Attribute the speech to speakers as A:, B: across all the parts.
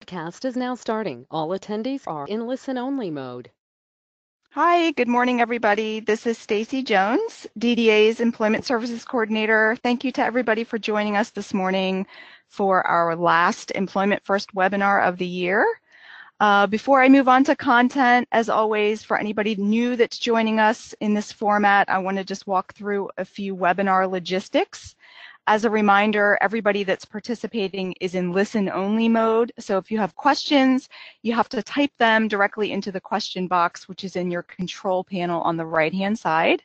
A: broadcast is now starting. All attendees are in listen-only mode.
B: Hi, good morning, everybody. This is Stacy Jones, DDA's Employment Services Coordinator. Thank you to everybody for joining us this morning for our last Employment First webinar of the year. Before I move on to content, as always, for anybody new that's joining us in this format, I want to just walk through a few webinar logistics. As a reminder, everybody that's participating is in listen-only mode, so if you have questions, you have to type them directly into the question box, which is in your control panel on the right-hand side.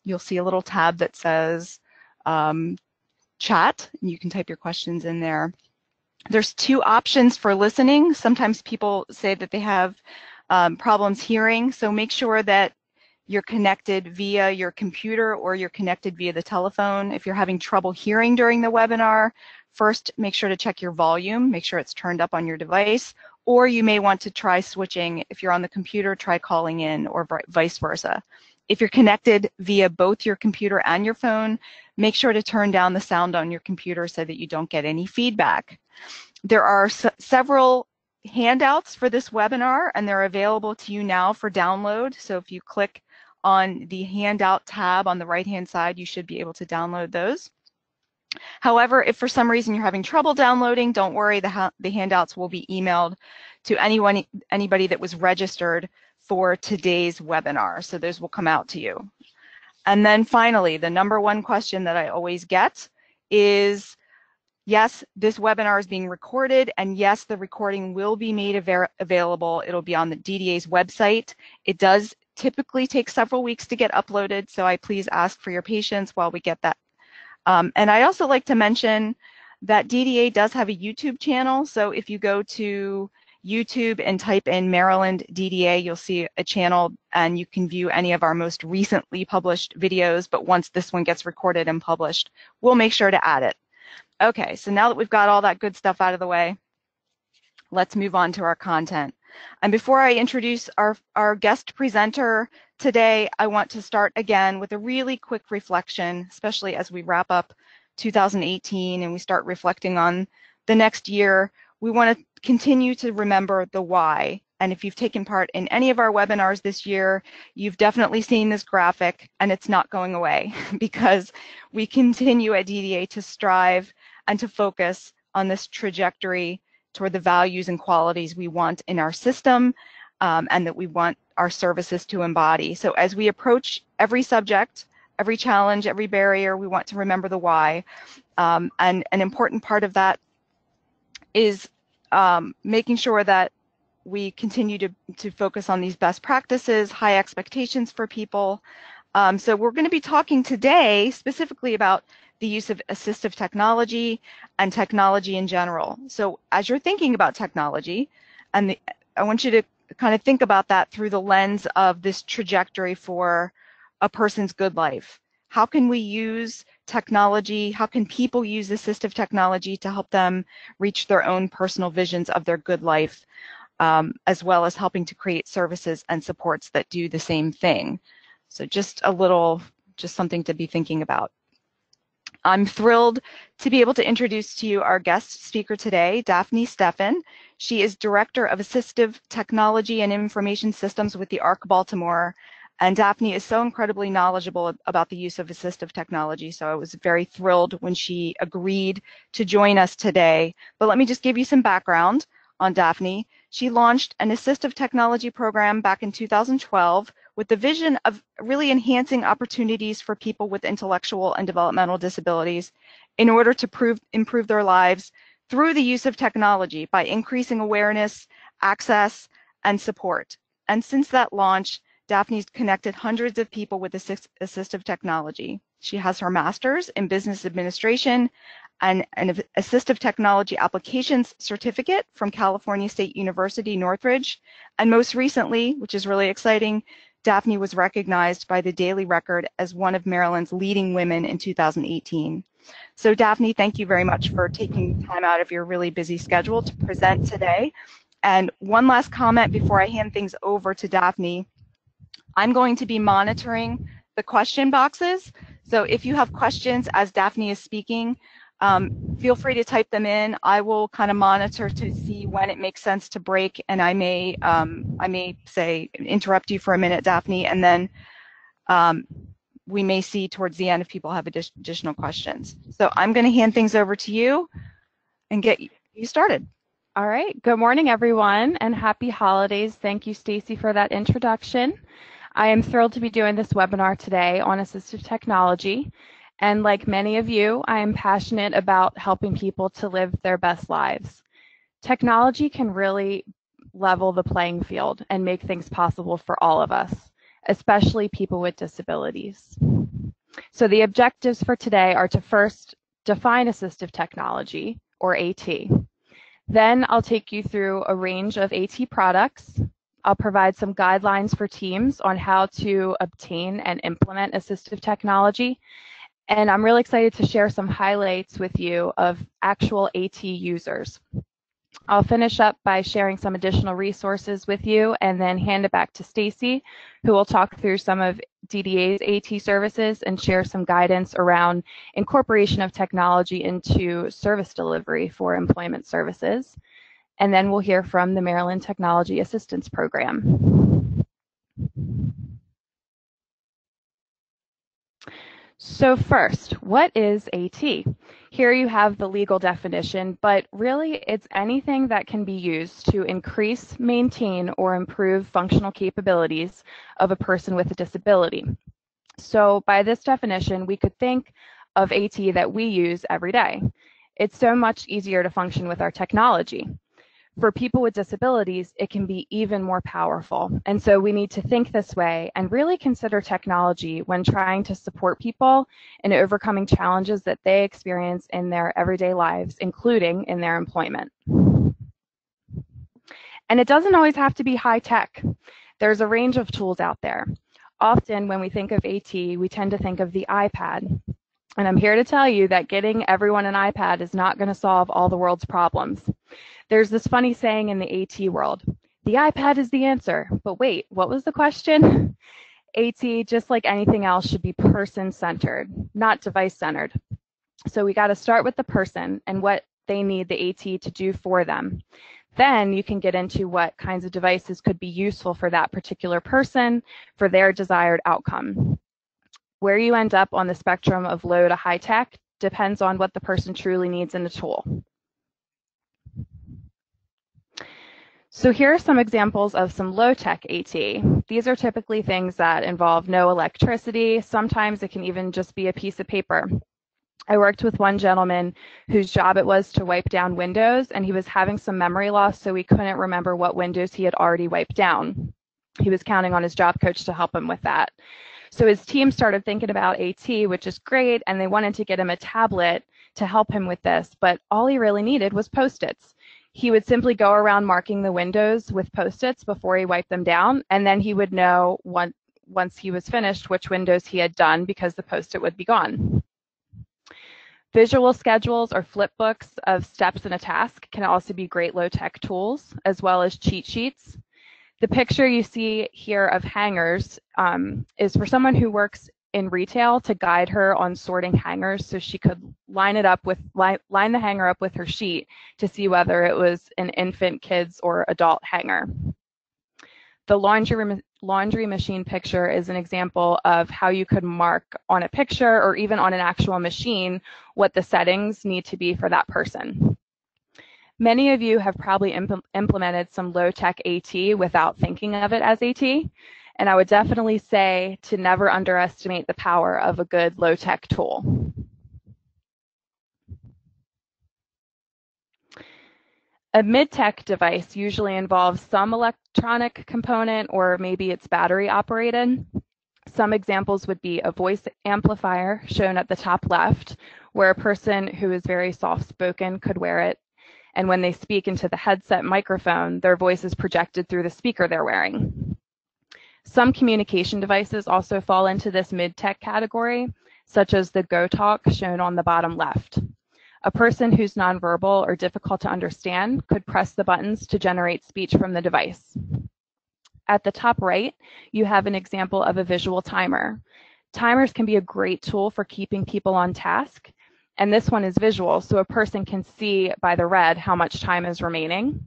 B: You'll see a little tab that says chat, and you can type your questions in there. There's two options for listening. Sometimes people say that they have problems hearing, so make sure that you're connected via your computer or you're connected via the telephone. If you're having trouble hearing during the webinar, first make sure to check your volume, make sure it's turned up on your device, or you may want to try switching. If you're on the computer, try calling in, or vice versa. If you're connected via both your computer and your phone, make sure to turn down the sound on your computer so that you don't get any feedback. There are several handouts for this webinar, and they're available to you now for download. So if you click on the handout tab on the right-hand side, you should be able to download those. However, if for some reason you're having trouble downloading, don't worry, the handouts will be emailed to anybody that was registered for today's webinar. So those will come out to you. And then finally, the number one question that I always get is, yes, this webinar is being recorded, and yes, the recording will be made available. It'll be on the DDA's website. It does typically take several weeks to get uploaded, so I please ask for your patience while we get that. And I also like to mention that DDA does have a YouTube channel, so if you go to YouTube and type in Maryland DDA, you'll see a channel, and you can view any of our most recently published videos, but once this one gets recorded and published, we'll make sure to add it. Okay, so now that we've got all that good stuff out of the way, let's move on to our content. And before I introduce our guest presenter today, I want to start again with a really quick reflection, especially as we wrap up 2018 and we start reflecting on the next year. We want to continue to remember the why. And if you've taken part in any of our webinars this year, you've definitely seen this graphic, and it's not going away because we continue at DDA to strive and to focus on this trajectory toward the values and qualities we want in our system and that we want our services to embody. So as we approach every subject, every challenge, every barrier, we want to remember the why. And an important part of that is making sure that we continue to focus on these best practices, high expectations for people. So we're going to be talking today specifically about the use of assistive technology and technology in general. So as you're thinking about technology, and I want you to kind of think about that through the lens of this trajectory for a person's good life. How can we use technology? How can people use assistive technology to help them reach their own personal visions of their good life, as well as helping to create services and supports that do the same thing? So just something to be thinking about. I'm thrilled to be able to introduce to you our guest speaker today, Daphne Steffen. She is Director of Assistive Technology and Information Systems with the ARC Baltimore. And Daphne is so incredibly knowledgeable about the use of assistive technology, so I was very thrilled when she agreed to join us today. But let me just give you some background on Daphne. She launched an assistive technology program back in 2012 with the vision of really enhancing opportunities for people with intellectual and developmental disabilities in order to improve their lives through the use of technology by increasing awareness, access, and support. And since that launch, Daphne's connected hundreds of people with assistive technology. She has her master's in business administration and an assistive technology applications certificate from California State University, Northridge. And most recently, which is really exciting, Daphne was recognized by the Daily Record as one of Maryland's leading women in 2018. So Daphne, thank you very much for taking time out of your really busy schedule to present today. And one last comment before I hand things over to Daphne. I'm going to be monitoring the question boxes. So if you have questions as Daphne is speaking, Feel free to type them in. I will kind of monitor to see when it makes sense to break, and I may say interrupt you for a minute, Daphne, and then we may see towards the end if people have additional questions. So I'm going to hand things over to you and get you started.
C: All right. Good morning, everyone, and happy holidays. Thank you, Stacy, for that introduction. I am thrilled to be doing this webinar today on assistive technology. And like many of you, I am passionate about helping people to live their best lives. Technology can really level the playing field and make things possible for all of us, especially people with disabilities. So the objectives for today are to first define assistive technology, or AT. Then I'll take you through a range of AT products. I'll provide some guidelines for teams on how to obtain and implement assistive technology. And I'm really excited to share some highlights with you of actual AT users. I'll finish up by sharing some additional resources with you and then hand it back to Stacy, who will talk through some of DDA's AT services and share some guidance around incorporation of technology into service delivery for employment services. And then we'll hear from the Maryland Technology Assistance Program. So first, what is AT? Here you have the legal definition, but really it's anything that can be used to increase, maintain, or improve functional capabilities of a person with a disability. So by this definition, we could think of AT that we use every day. It's so much easier to function with our technology. For people with disabilities, it can be even more powerful. And so we need to think this way and really consider technology when trying to support people in overcoming challenges that they experience in their everyday lives, including in their employment. And it doesn't always have to be high tech. There's a range of tools out there. Often when we think of AT, we tend to think of the iPad. And I'm here to tell you that getting everyone an iPad is not going to solve all the world's problems. There's this funny saying in the AT world, the iPad is the answer. But wait, what was the question? AT, just like anything else, should be person-centered, not device-centered. So we got to start with the person and what they need the AT to do for them. Then you can get into what kinds of devices could be useful for that particular person for their desired outcome. Where you end up on the spectrum of low to high tech depends on what the person truly needs in a tool. So here are some examples of some low-tech AT. These are typically things that involve no electricity. Sometimes it can even just be a piece of paper. I worked with one gentleman whose job it was to wipe down windows, and he was having some memory loss, so he couldn't remember what windows he had already wiped down. He was counting on his job coach to help him with that. So his team started thinking about AT, which is great, and they wanted to get him a tablet to help him with this, but all he really needed was Post-its. He would simply go around marking the windows with Post-its before he wiped them down, and then he would know once he was finished which windows he had done because the Post-it would be gone. Visual schedules or flip books of steps in a task can also be great low-tech tools, as well as cheat sheets. The picture you see here of hangers is for someone who works in retail to guide her on sorting hangers so she could line the hanger up with her sheet to see whether it was an infant, kids, or adult hanger. The laundry machine picture is an example of how you could mark on a picture or even on an actual machine what the settings need to be for that person. Many of you have probably implemented some low-tech AT without thinking of it as AT. And I would definitely say to never underestimate the power of a good low-tech tool. A mid-tech device usually involves some electronic component or maybe it's battery operated. Some examples would be a voice amplifier shown at the top left, where a person who is very soft-spoken could wear it. And when they speak into the headset microphone, their voice is projected through the speaker they're wearing. Some communication devices also fall into this mid-tech category, such as the GoTalk shown on the bottom left. A person who's nonverbal or difficult to understand could press the buttons to generate speech from the device. At the top right, you have an example of a visual timer. Timers can be a great tool for keeping people on task. And this one is visual, so a person can see by the red how much time is remaining.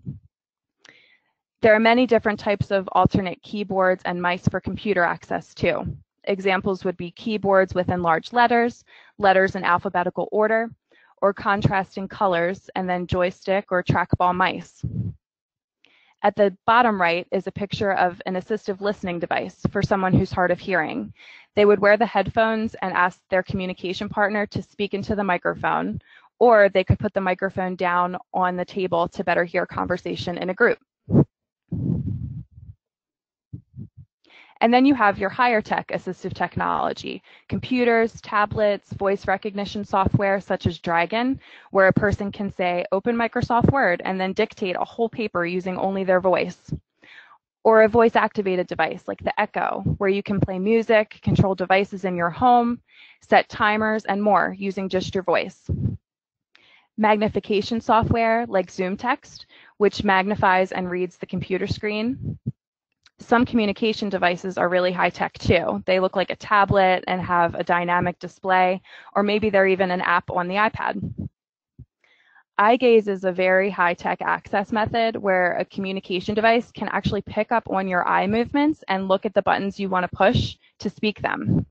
C: There are many different types of alternate keyboards and mice for computer access too. Examples would be keyboards with enlarged letters, letters in alphabetical order, or contrasting colors, and then joystick or trackball mice. At the bottom right is a picture of an assistive listening device for someone who's hard of hearing. They would wear the headphones and ask their communication partner to speak into the microphone, or they could put the microphone down on the table to better hear conversation in a group. And then you have your higher tech assistive technology, computers, tablets, voice recognition software such as Dragon, where a person can say, open Microsoft Word, and then dictate a whole paper using only their voice. Or a voice activated device like the Echo, where you can play music, control devices in your home, set timers, and more using just your voice. Magnification software like Zoom Text, which magnifies and reads the computer screen. Some communication devices are really high-tech too. They look like a tablet and have a dynamic display, or maybe they're even an app on the iPad. Eye gaze is a very high-tech access method where a communication device can actually pick up on your eye movements and look at the buttons you want to push to speak them.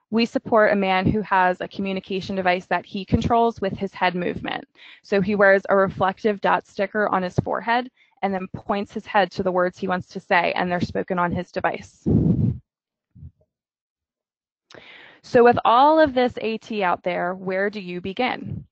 C: We support a man who has a communication device that he controls with his head movement. So he wears a reflective dot sticker on his forehead and then points his head to the words he wants to say, and they're spoken on his device. So with all of this AT out there, where do you begin?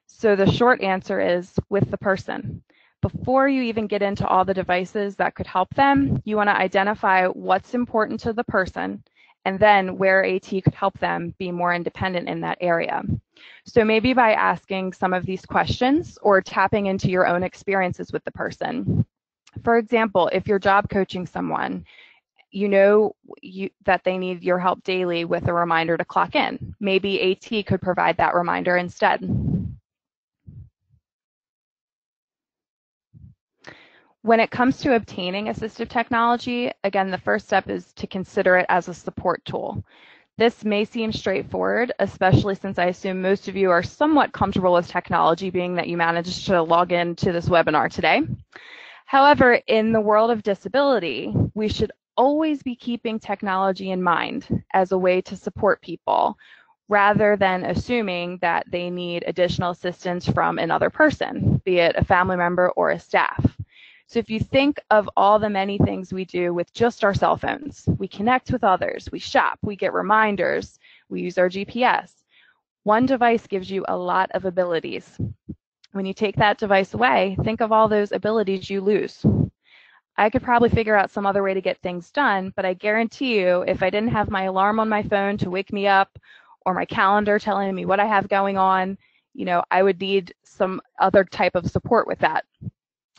C: So the short answer is with the person. Before you even get into all the devices that could help them, you want to identify what's important to the person, and then where AT could help them be more independent in that area. So maybe by asking some of these questions or tapping into your own experiences with the person. For example, if you're job coaching someone, you know that they need your help daily with a reminder to clock in. Maybe AT could provide that reminder instead. When it comes to obtaining assistive technology, again, the first step is to consider it as a support tool. This may seem straightforward, especially since I assume most of you are somewhat comfortable with technology, being that you managed to log into this webinar today. However, in the world of disability, we should always be keeping technology in mind as a way to support people, rather than assuming that they need additional assistance from another person, be it a family member or a staff. So if you think of all the many things we do with just our cell phones, we connect with others, we shop, we get reminders, we use our GPS. One device gives you a lot of abilities. When you take that device away, think of all those abilities you lose. I could probably figure out some other way to get things done, but I guarantee you, if I didn't have my alarm on my phone to wake me up or my calendar telling me what I have going on, I would need some other type of support with that.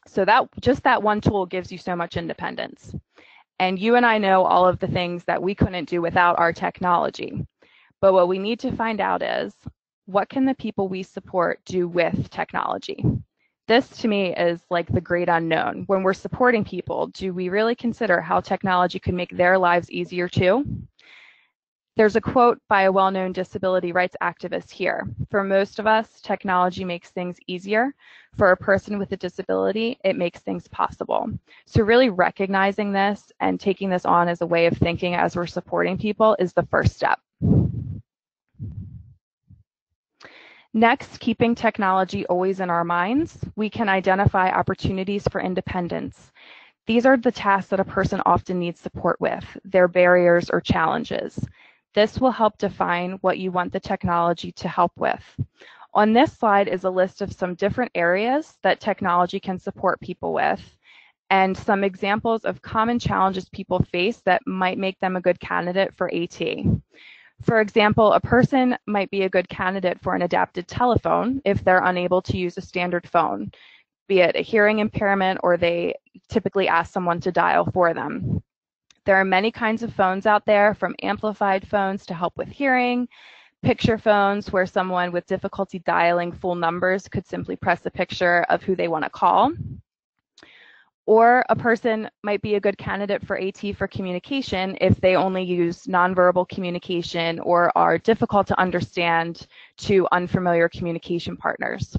C: So just that one tool gives you so much independence. And you and I know all of the things that we couldn't do without our technology. But what we need to find out is, what can the people we support do with technology? This to me is like the great unknown. When we're supporting people, do we really consider how technology could make their lives easier too? There's a quote by a well-known disability rights activist here. For most of us, technology makes things easier. For a person with a disability, it makes things possible. So really recognizing this and taking this on as a way of thinking as we're supporting people is the first step. Next, keeping technology always in our minds, we can identify opportunities for independence. These are the tasks that a person often needs support with, their barriers or challenges. This will help define what you want the technology to help with. On this slide is a list of some different areas that technology can support people with, and some examples of common challenges people face that might make them a good candidate for AT. For example, a person might be a good candidate for an adapted telephone if they're unable to use a standard phone, be it a hearing impairment or they typically ask someone to dial for them. There are many kinds of phones out there, from amplified phones to help with hearing, picture phones where someone with difficulty dialing full numbers could simply press a picture of who they want to call, Or a person might be a good candidate for AT for communication if they only use nonverbal communication or are difficult to understand to unfamiliar communication partners.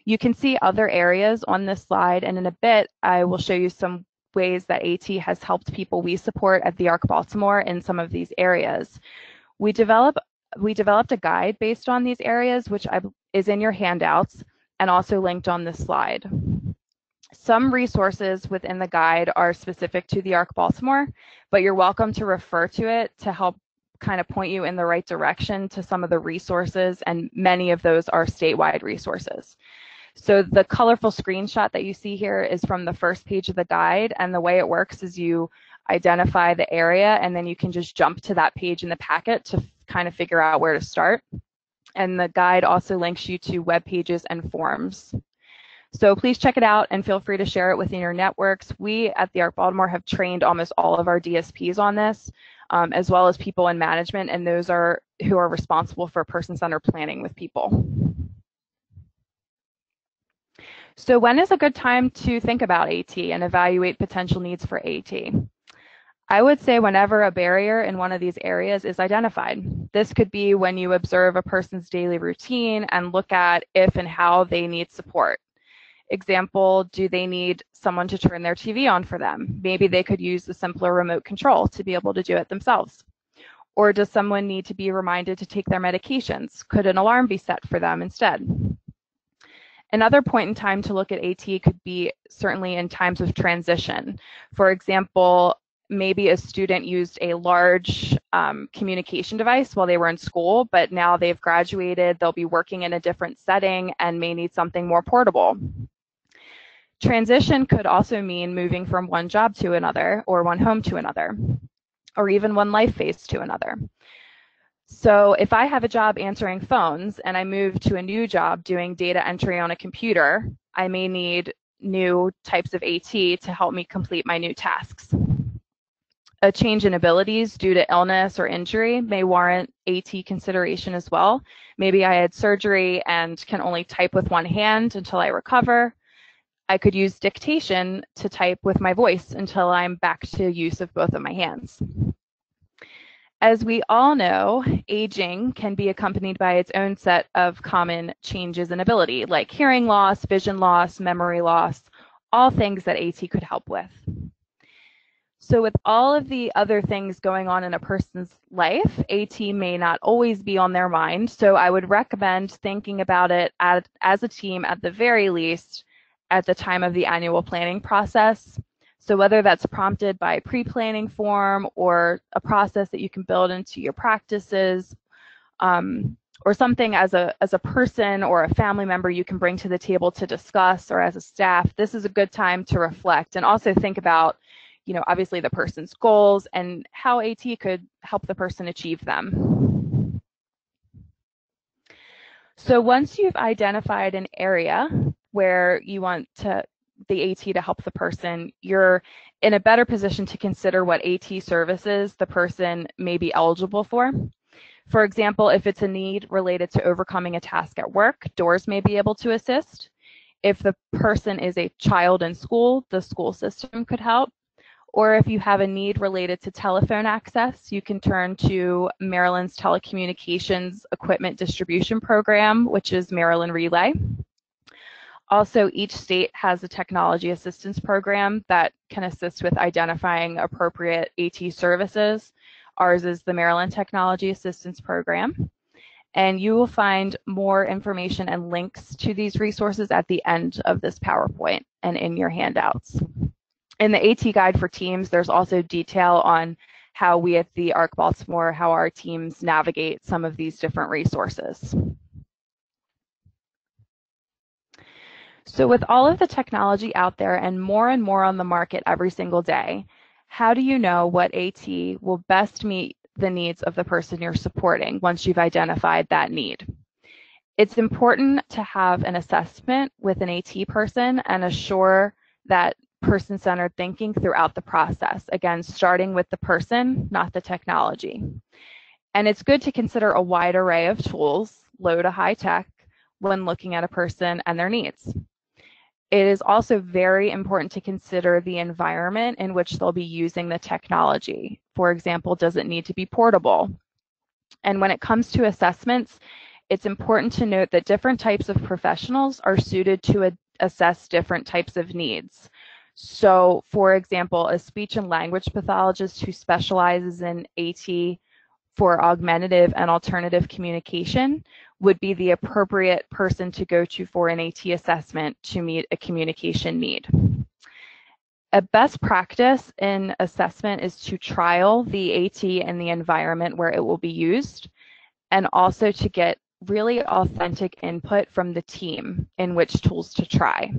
C: You can see other areas on this slide, and in a bit, I will show you some ways that AT has helped people we support at the ARC Baltimore in some of these areas. We developed a guide based on these areas, which is in your handouts and also linked on this slide. Some resources within the guide are specific to the ARC Baltimore, but you're welcome to refer to it to help kind of point you in the right direction to some of the resources, and many of those are statewide resources. So the colorful screenshot that you see here is from the first page of the guide, and the way it works is you identify the area and then you can just jump to that page in the packet to kind of figure out where to start. And the guide also links you to web pages and forms. So please check it out and feel free to share it within your networks. We at the ARC Baltimore have trained almost all of our DSPs on this, as well as people in management, and those are who are responsible for person-centered planning with people. So when is a good time to think about AT and evaluate potential needs for AT? I would say whenever a barrier in one of these areas is identified. This could be when you observe a person's daily routine and look at if and how they need support. Example, do they need someone to turn their TV on for them? Maybe they could use a simpler remote control to be able to do it themselves. Or does someone need to be reminded to take their medications? Could an alarm be set for them instead? Another point in time to look at AT could be certainly in times of transition. For example, maybe a student used a large communication device while they were in school, but now they've graduated, they'll be working in a different setting and may need something more portable. Transition could also mean moving from one job to another, or one home to another, or even one life phase to another. So if I have a job answering phones and I move to a new job doing data entry on a computer, I may need new types of AT to help me complete my new tasks. A change in abilities due to illness or injury may warrant AT consideration as well. Maybe I had surgery and can only type with one hand until I recover. I could use dictation to type with my voice until I'm back to use of both of my hands. As we all know, aging can be accompanied by its own set of common changes in ability, like hearing loss, vision loss, memory loss, all things that AT could help with. So with all of the other things going on in a person's life, AT may not always be on their mind, so I would recommend thinking about it as a team at the very least at the time of the annual planning process. So whether that's prompted by a pre-planning form or a process that you can build into your practices, or something as a person or a family member you can bring to the table to discuss, or as a staff, this is a good time to reflect and also think about, obviously the person's goals and how AT could help the person achieve them. So once you've identified an area where you want the AT to help the person, you're in a better position to consider what AT services the person may be eligible for. For example, if it's a need related to overcoming a task at work, doors may be able to assist. If the person is a child in school, the school system could help. Or if you have a need related to telephone access, you can turn to Maryland's Telecommunications Equipment Distribution Program, which is Maryland Relay. Also, each state has a technology assistance program that can assist with identifying appropriate AT services. Ours is the Maryland Technology Assistance Program. And you will find more information and links to these resources at the end of this PowerPoint and in your handouts. In the AT Guide for Teams, there's also detail on how we at the ARC Baltimore, how our teams navigate some of these different resources. So with all of the technology out there and more on the market every single day, how do you know what AT will best meet the needs of the person you're supporting once you've identified that need? It's important to have an assessment with an AT person and assure that person-centered thinking throughout the process. Again, starting with the person, not the technology. And it's good to consider a wide array of tools, low to high tech, when looking at a person and their needs. It is also very important to consider the environment in which they'll be using the technology. For example, does it need to be portable? And when it comes to assessments, it's important to note that different types of professionals are suited to assess different types of needs. So, for example, a speech and language pathologist who specializes in AT for augmentative and alternative communication would be the appropriate person to go to for an AT assessment to meet a communication need. A best practice in assessment is to trial the AT in the environment where it will be used, and also to get really authentic input from the team in which tools to try.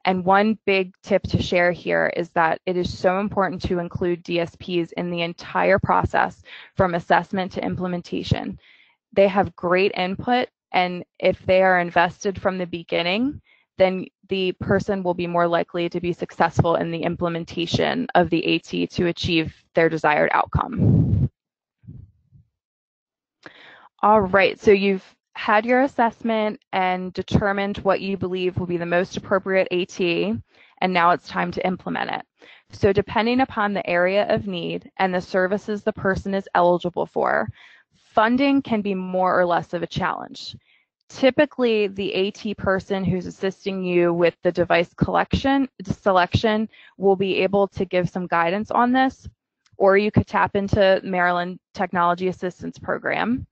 C: And one big tip to share here is that it is so important to include DSPs in the entire process from assessment to implementation. They have great input, and if they are invested from the beginning, then the person will be more likely to be successful in the implementation of the AT to achieve their desired outcome. All right, so you've had your assessment and determined what you believe will be the most appropriate AT, and now it's time to implement it. So depending upon the area of need and the services the person is eligible for, funding can be more or less of a challenge. Typically, the AT person who's assisting you with the device selection will be able to give some guidance on this, or you could tap into Maryland Technology Assistance Program.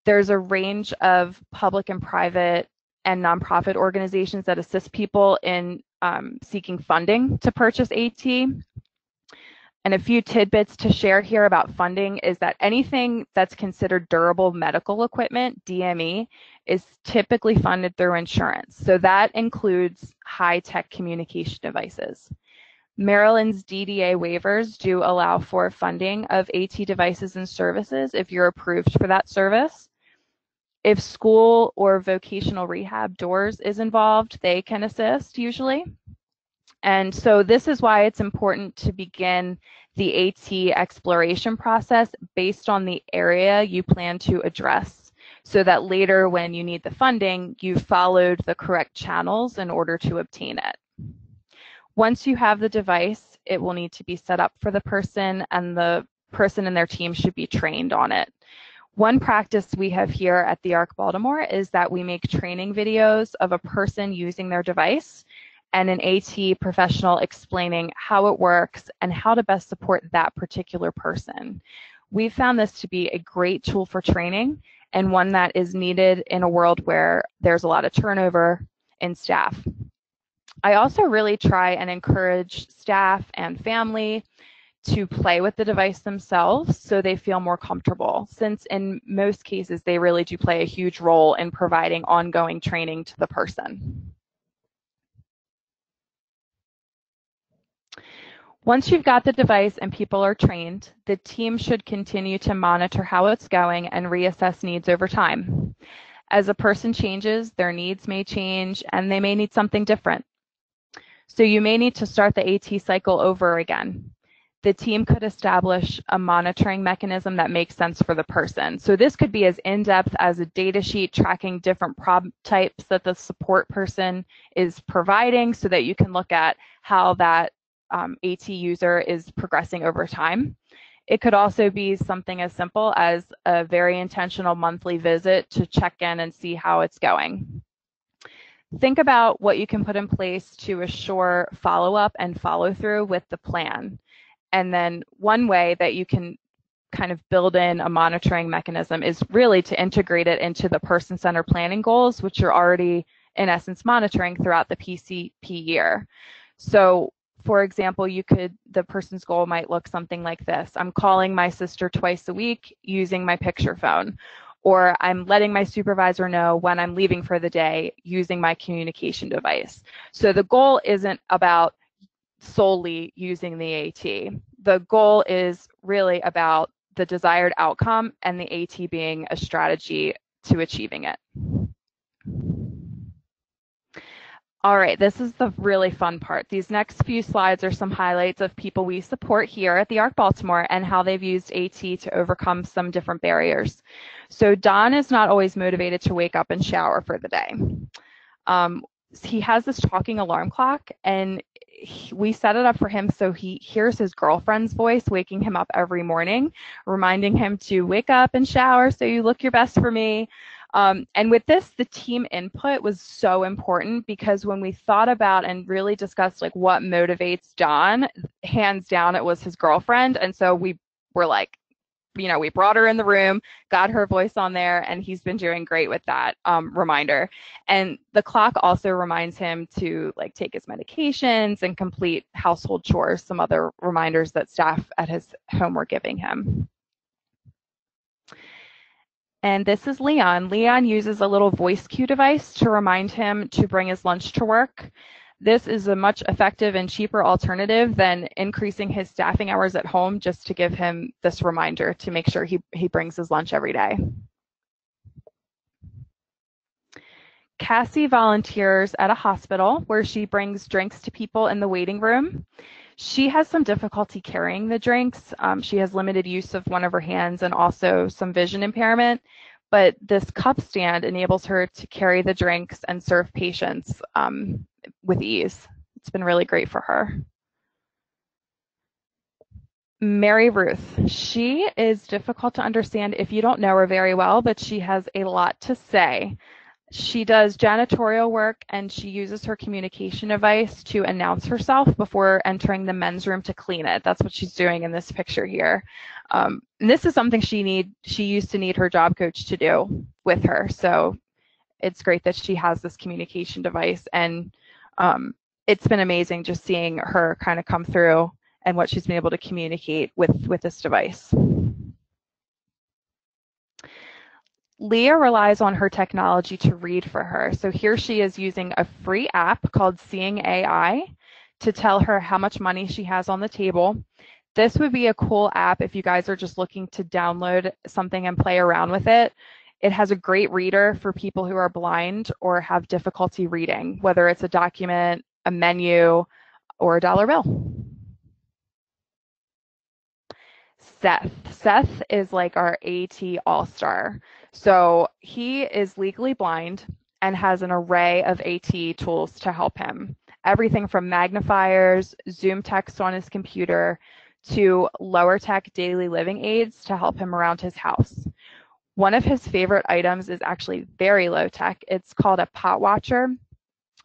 C: There's a range of public and private and nonprofit organizations that assist people in seeking funding to purchase AT. And a few tidbits to share here about funding is that anything that's considered durable medical equipment, DME, is typically funded through insurance. So that includes high-tech communication devices. Maryland's DDA waivers do allow for funding of AT devices and services if you're approved for that service. If school or vocational rehab doors is involved, they can assist usually. And so this is why it's important to begin the AT exploration process based on the area you plan to address, so that later when you need the funding, you've followed the correct channels in order to obtain it. Once you have the device, it will need to be set up for the person, and the person and their team should be trained on it. One practice we have here at the ARC Baltimore is that we make training videos of a person using their device and an AT professional explaining how it works and how to best support that particular person. We've found this to be a great tool for training, and one that is needed in a world where there's a lot of turnover in staff. I also really try and encourage staff and family to play with the device themselves so they feel more comfortable, since in most cases they really do play a huge role in providing ongoing training to the person. Once you've got the device and people are trained, the team should continue to monitor how it's going and reassess needs over time. As a person changes, their needs may change and they may need something different. So you may need to start the AT cycle over again. The team could establish a monitoring mechanism that makes sense for the person. So this could be as in-depth as a data sheet tracking different problem types that the support person is providing, so that you can look at how that AT user is progressing over time. It could also be something as simple as a very intentional monthly visit to check in and see how it's going. Think about what you can put in place to assure follow-up and follow-through with the plan. And then one way that you can kind of build in a monitoring mechanism is really to integrate it into the person-centered planning goals, which you're already, in essence, monitoring throughout the PCP year. So, for example, the person's goal might look something like this. I'm calling my sister twice a week using my picture phone, or I'm letting my supervisor know when I'm leaving for the day using my communication device. So the goal isn't about solely using the AT. The goal is really about the desired outcome and the AT being a strategy to achieving it. All right, this is the really fun part. These next few slides are some highlights of people we support here at the ARC Baltimore and how they've used AT to overcome some different barriers. So Don is not always motivated to wake up and shower for the day. he has this talking alarm clock, and we set it up for him so he hears his girlfriend's voice waking him up every morning, reminding him to wake up and shower so you look your best for me. And with this, the team input was so important, because when we thought about and really discussed like what motivates John, hands down, it was his girlfriend. And so we were like, we brought her in the room, got her voice on there, and he's been doing great with that reminder. And the clock also reminds him to like take his medications and complete household chores, some other reminders that staff at his home were giving him. And this is Leon. Leon uses a little voice cue device to remind him to bring his lunch to work. This is a much effective and cheaper alternative than increasing his staffing hours at home, just to give him this reminder to make sure he brings his lunch every day. Cassie volunteers at a hospital where she brings drinks to people in the waiting room. She has some difficulty carrying the drinks. She has limited use of one of her hands and also some vision impairment, but this cup stand enables her to carry the drinks and serve patients with ease. It's been really great for her. Mary Ruth. She is difficult to understand if you don't know her very well, but she has a lot to say. She does janitorial work, and she uses her communication device to announce herself before entering the men's room to clean it. That's what she's doing in this picture here. And this is something she used to need her job coach to do with her. So it's great that she has this communication device, and it's been amazing just seeing her kind of come through and what she's been able to communicate with this device. Leah relies on her technology to read for her. So here she is using a free app called Seeing AI to tell her how much money she has on the table. This would be a cool app if you guys are just looking to download something and play around with it. It has a great reader for people who are blind or have difficulty reading, whether it's a document, a menu, or a dollar bill. Seth is like our AT all-star. So he is legally blind and has an array of AT tools to help him. Everything from magnifiers, Zoom text on his computer, to lower tech daily living aids to help him around his house. One of his favorite items is actually very low tech. It's called a pot watcher.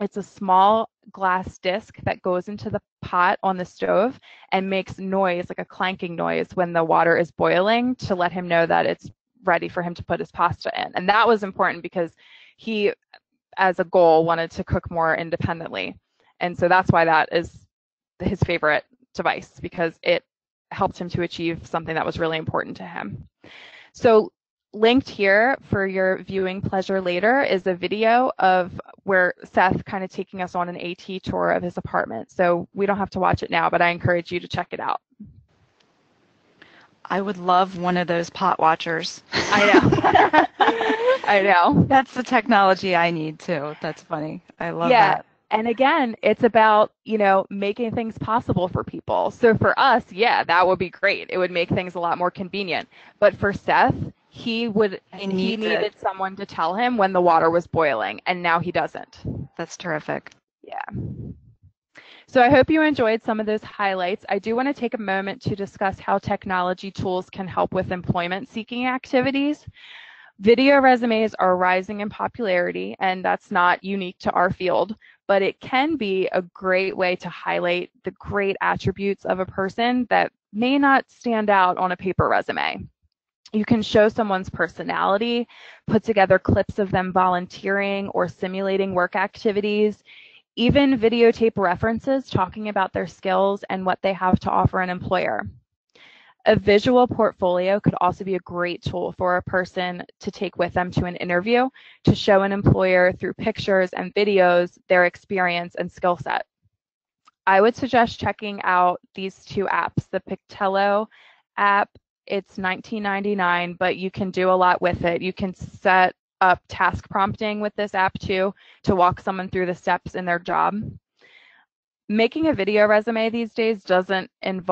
C: It's a small glass disc that goes into the pot on the stove and makes noise, like a clanking noise, when the water is boiling, to let him know that it's ready for him to put his pasta in. And that was important because he, as a goal, wanted to cook more independently. And so that's why that is his favorite device, because it helped him to achieve something that was really important to him. So linked here for your viewing pleasure later is a video of where Seth kind of taking us on an AT tour of his apartment. So we don't have to watch it now, but I encourage you to check it out.
B: I would love one of those pot watchers.
C: I know. I know.
B: That's the technology I need too. That's funny. I love that.
C: And again, it's about, making things possible for people. So for us, yeah, that would be great. It would make things a lot more convenient. But for Seth, he needed someone to tell him when the water was boiling, and now he doesn't.
B: That's terrific.
C: Yeah. So I hope you enjoyed some of those highlights. I do want to take a moment to discuss how technology tools can help with employment seeking activities. Video resumes are rising in popularity, and that's not unique to our field, but it can be a great way to highlight the great attributes of a person that may not stand out on a paper resume. You can show someone's personality, put together clips of them volunteering or simulating work activities, even videotape references talking about their skills and what they have to offer an employer. A visual portfolio could also be a great tool for a person to take with them to an interview to show an employer through pictures and videos their experience and skill set. I would suggest checking out these two apps, the Pictello app. It's $19.99, but you can do a lot with it. You can set up task prompting with this app too to walk someone through the steps in their job. Making a video resume these days doesn't have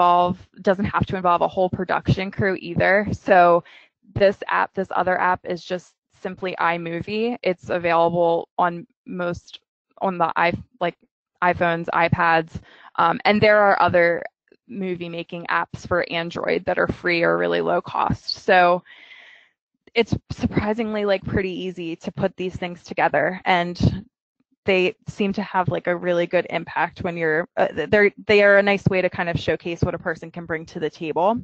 C: to involve a whole production crew either. So this other app is just simply iMovie. It's available on most on the iPhones, iPads, and there are other movie making apps for Android that are free or really low cost. So it's surprisingly pretty easy to put these things together, and they seem to have a really good impact when you're they are a nice way to kind of showcase what a person can bring to the table.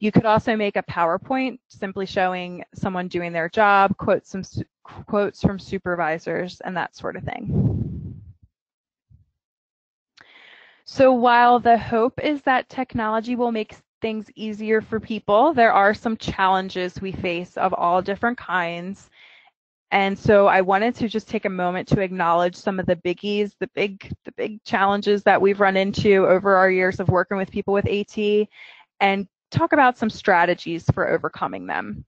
C: You could also make a PowerPoint simply showing someone doing their job, quotes from supervisors, and that sort of thing. So while the hope is that technology will make things easier for people, there are some challenges we face of all different kinds. And so I wanted to just take a moment to acknowledge some of the biggies, the big challenges that we've run into over our years of working with people with AT, and talk about some strategies for overcoming them.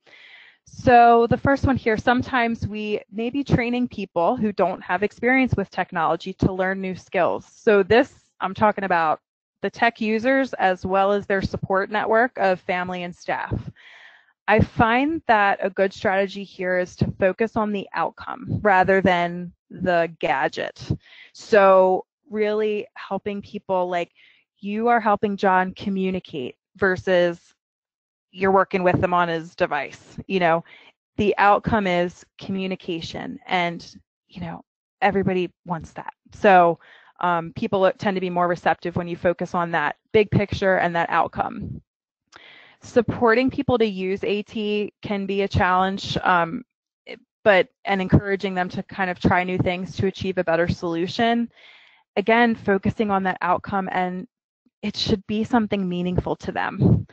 C: So the first one here, sometimes we may be training people who don't have experience with technology to learn new skills. So this, I'm talking about the tech users as well as their support network of family and staff. I find that a good strategy here is to focus on the outcome rather than the gadget. So really helping people, you are helping John communicate versus you're working with them on his device. The outcome is communication, and everybody wants that. So people tend to be more receptive when you focus on that big picture and that outcome. Supporting people to use AT can be a challenge, and encouraging them to kind of try new things to achieve a better solution. Again, focusing on that outcome, and it should be something meaningful to them,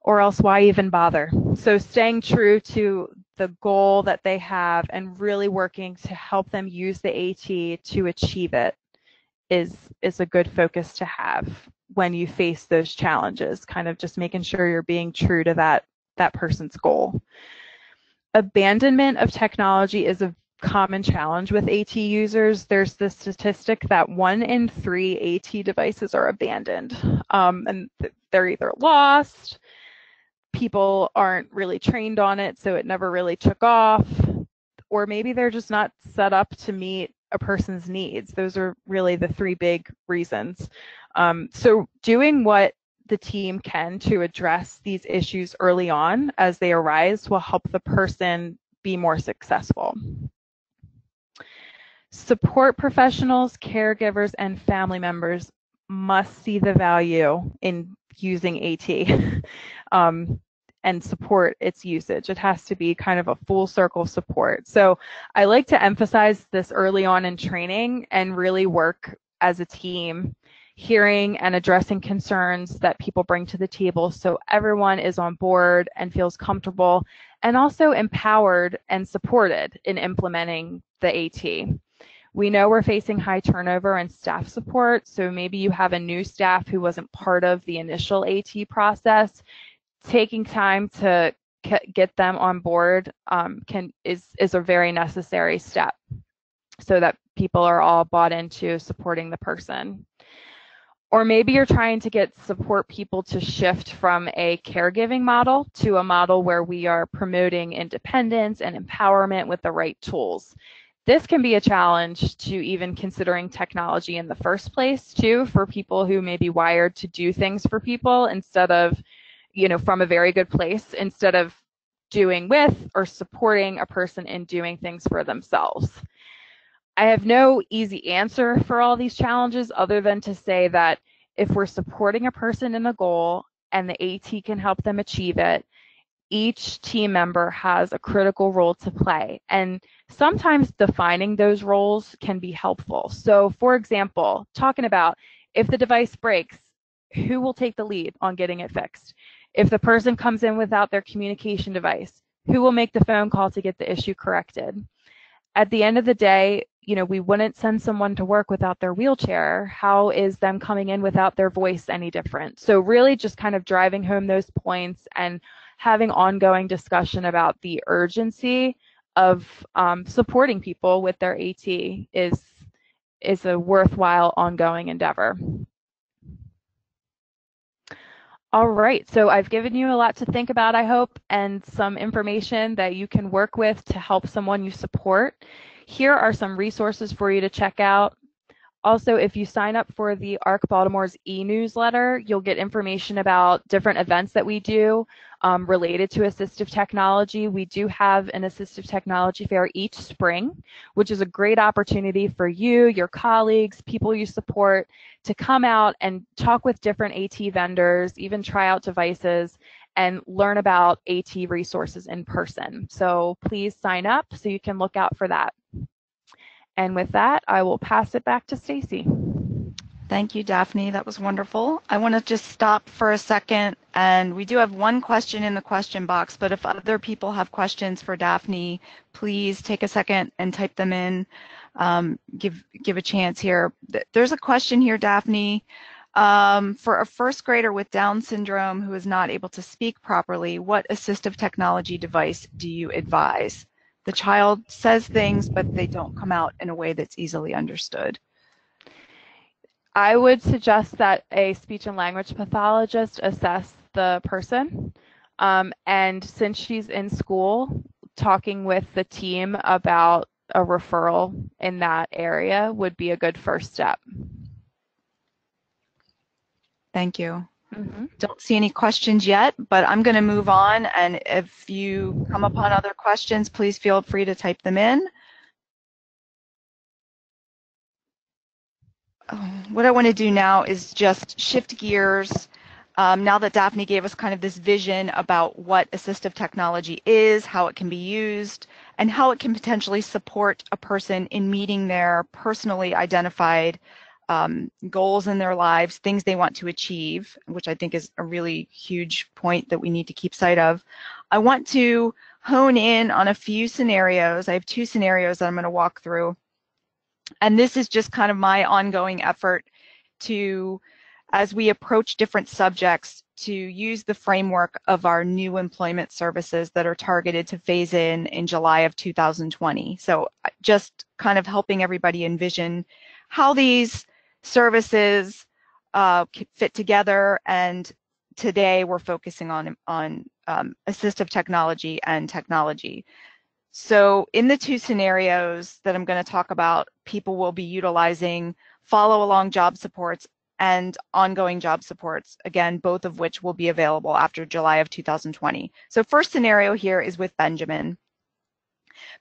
C: or else why even bother? So staying true to the goal that they have and really working to help them use the AT to achieve it is a good focus to have when you face those challenges, kind of just making sure you're being true to that person's goal. Abandonment of technology is a common challenge with AT users. There's the statistic that 1 in 3 AT devices are abandoned, and they're either lost, people aren't really trained on it, so it never really took off, or maybe they're just not set up to meet a person's needs. Those are really the 3 big reasons. So doing what the team can to address these issues early on as they arise will help the person be more successful. Support professionals, caregivers, and family members must see the value in using AT and support its usage. It has to be kind of a full circle support. So I like to emphasize this early on in training and really work as a team, hearing and addressing concerns that people bring to the table so everyone is on board and feels comfortable and also empowered and supported in implementing the AT. We know we're facing high turnover in staff support, so maybe you have a new staff who wasn't part of the initial AT process. Taking time to get them on board is a very necessary step so that people are all bought into supporting the person. Or maybe you're trying to get support people to shift from a caregiving model to a model where we are promoting independence and empowerment with the right tools. This can be a challenge to even considering technology in the first place too, for people who may be wired to do things for people instead of, from a very good place, instead of doing with or supporting a person in doing things for themselves. I have no easy answer for all these challenges other than to say that if we're supporting a person in a goal and the AT can help them achieve it, each team member has a critical role to play. And sometimes defining those roles can be helpful. So for example, talking about if the device breaks, who will take the lead on getting it fixed? If the person comes in without their communication device, who will make the phone call to get the issue corrected? At the end of the day, we wouldn't send someone to work without their wheelchair. How is them coming in without their voice any different? So really just kind of driving home those points and having ongoing discussion about the urgency of supporting people with their AT is a worthwhile ongoing endeavor. All right, so I've given you a lot to think about, I hope, and some information that you can work with to help someone you support. Here are some resources for you to check out. Also, if you sign up for the ARC Baltimore's e-newsletter, you'll get information about different events that we do related to assistive technology. We do have an assistive technology fair each spring, which is a great opportunity for you, your colleagues, people you support to come out and talk with different AT vendors, even try out devices, and learn about AT resources in person. So please sign up so you can look out for that. And with that, I will pass it back to Stacy.
B: Thank you, Daphne. That was wonderful. I want to just stop for a second, and we do have one question in the question box, but if other people have questions for Daphne, please take a second and type them in. Give a chance here. There's a question here, Daphne. For a first grader with Down syndrome who is not able to speak properly, what assistive technology device do you advise? The child says things, but they don't come out in a way that's easily understood.
C: I would suggest that a speech and language pathologist assess the person. And since she's in school, talking with the team about a referral in that area would be a good first step.
B: Thank you. Don't see any questions yet, but I'm going to move on, and if you come upon other questions, please feel free to type them in. What I want to do now is just shift gears. Now that Daphne gave us kind of this vision about what assistive technology is, how it can be used, and how it can potentially support a person in meeting their personally identified goals in their lives, things they want to achieve, which I think is a really huge point that we need to keep sight of. I want to hone in on a few scenarios. I have two scenarios that I'm going to walk through. And this is just kind of my ongoing effort to, as we approach different subjects, to use the framework of our new employment services that are targeted to phase in July of 2020. So just kind of helping everybody envision how these services fit together, and today we're focusing on assistive technology and technology. So in the two scenarios that I'm going to talk about, people will be utilizing follow-along job supports and ongoing job supports, again, both of which will be available after July of 2020. So first scenario here is with Benjamin.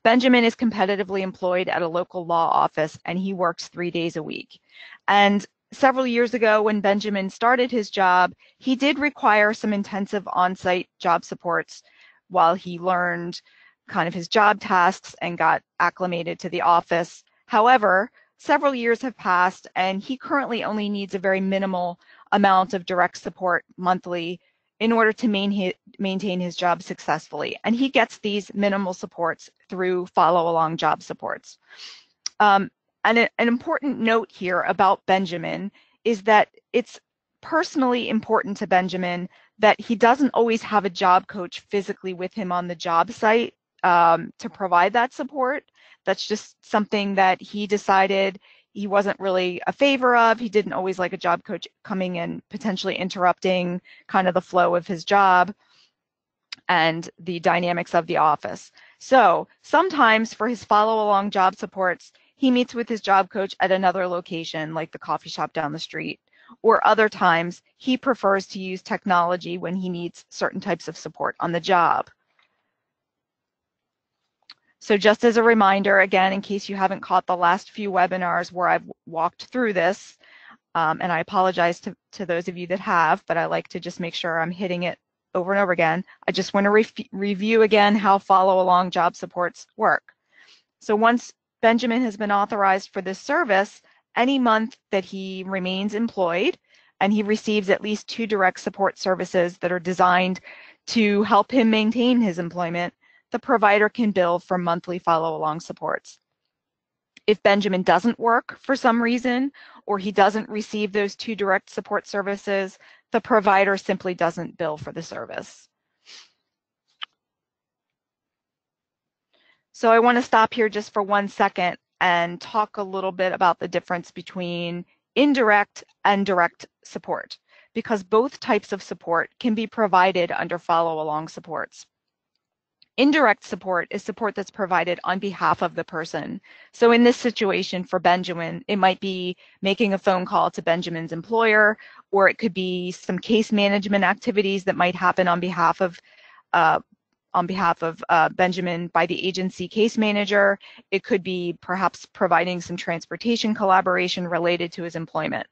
B: Benjamin is competitively employed at a local law office, and he works 3 days a week. And several years ago, when Benjamin started his job, he did require some intensive on-site job supports while he learned kind of his job tasks and got acclimated to the office. However, several years have passed, and he currently only needs a very minimal amount of direct support monthly in order to maintain his job successfully. And he gets these minimal supports through Follow-Along Job Supports. And an important note here about Benjamin is that it's personally important to Benjamin that he doesn't always have a job coach physically with him on the job site to provide that support. That's just something that he decided he wasn't really a favor of. He didn't always like a job coach coming and potentially interrupting kind of the flow of his job and the dynamics of the office. So sometimes for his follow-along job supports, he meets with his job coach at another location, like the coffee shop down the street, or other times he prefers to use technology when he needs certain types of support on the job. So just as a reminder, again, in case you haven't caught the last few webinars where I've walked through this, and I apologize to those of you that have, but I like to just make sure I'm hitting it over and over again. I just want to review again how follow-along job supports work. So once Benjamin has been authorized for this service, any month that he remains employed and he receives at least 2 direct support services that are designed to help him maintain his employment, the provider can bill for monthly follow-along supports. If Benjamin doesn't work for some reason, or he doesn't receive those 2 direct support services, the provider simply doesn't bill for the service. So I want to stop here just for 1 second and talk a little bit about the difference between indirect and direct support, because both types of support can be provided under follow-along supports. Indirect support is support that's provided on behalf of the person. So in this situation for Benjamin, it might be making a phone call to Benjamin's employer, or it could be some case management activities that might happen on behalf of Benjamin by the agency case manager. It could be perhaps providing some transportation collaboration related to his employment.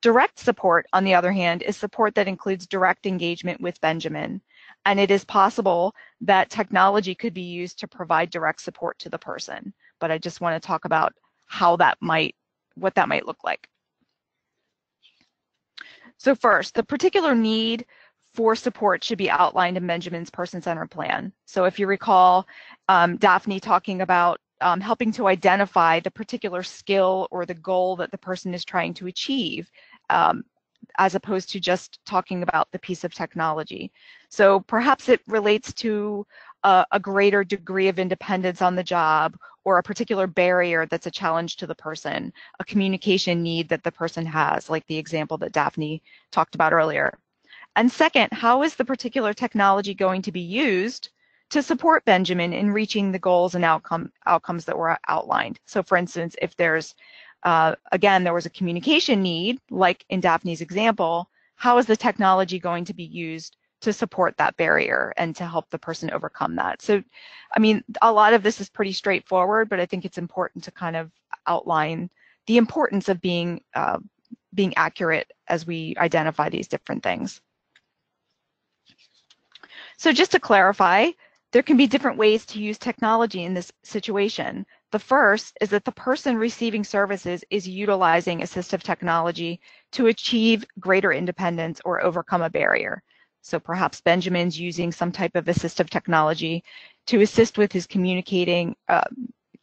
B: Direct support, on the other hand, is support that includes direct engagement with Benjamin. And it is possible that technology could be used to provide direct support to the person. But I just want to talk about what that might look like. So first, the particular need for support should be outlined in Benjamin's person-centered plan. So if you recall Daphne talking about helping to identify the particular skill or the goal that the person is trying to achieve, as opposed to just talking about the piece of technology. So perhaps it relates to a greater degree of independence on the job, or a particular barrier that's a challenge to the person, a communication need that the person has, like the example that Daphne talked about earlier. And second, how is the particular technology going to be used to support Benjamin in reaching the goals and outcomes that were outlined? So for instance, if there's, again, there was a communication need, like in Daphne's example, how is the technology going to be used to support that barrier and to help the person overcome that? So, I mean, a lot of this is pretty straightforward, but I think it's important to kind of outline the importance of being accurate as we identify these different things. So just to clarify, there can be different ways to use technology in this situation. The first is that the person receiving services is utilizing assistive technology to achieve greater independence or overcome a barrier. So perhaps Benjamin's using some type of assistive technology to assist with his communicating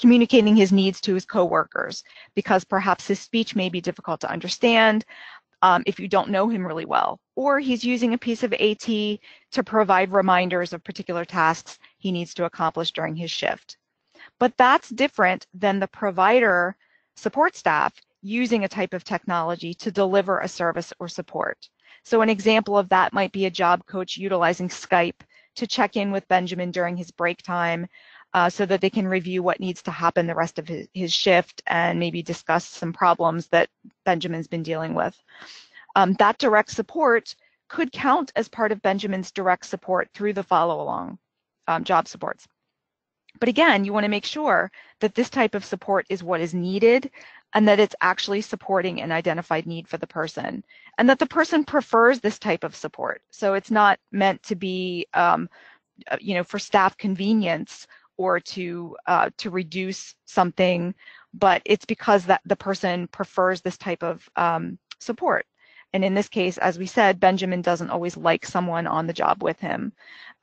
B: his needs to his coworkers, because perhaps his speech may be difficult to understand if you don't know him really well, or he's using a piece of AT to provide reminders of particular tasks he needs to accomplish during his shift. But that's different than the provider support staff using a type of technology to deliver a service or support. So an example of that might be a job coach utilizing Skype to check in with Benjamin during his break time, so that they can review what needs to happen the rest of his shift and maybe discuss some problems that Benjamin's been dealing with. That direct support could count as part of Benjamin's direct support through the Followalong Job Supports. But again, you want to make sure that this type of support is what is needed and that it's actually supporting an identified need for the person, and that the person prefers this type of support. So it's not meant to be, for staff convenience or to reduce something, but it's because that the person prefers this type of support. And in this case, as we said, Benjamin doesn't always like someone on the job with him.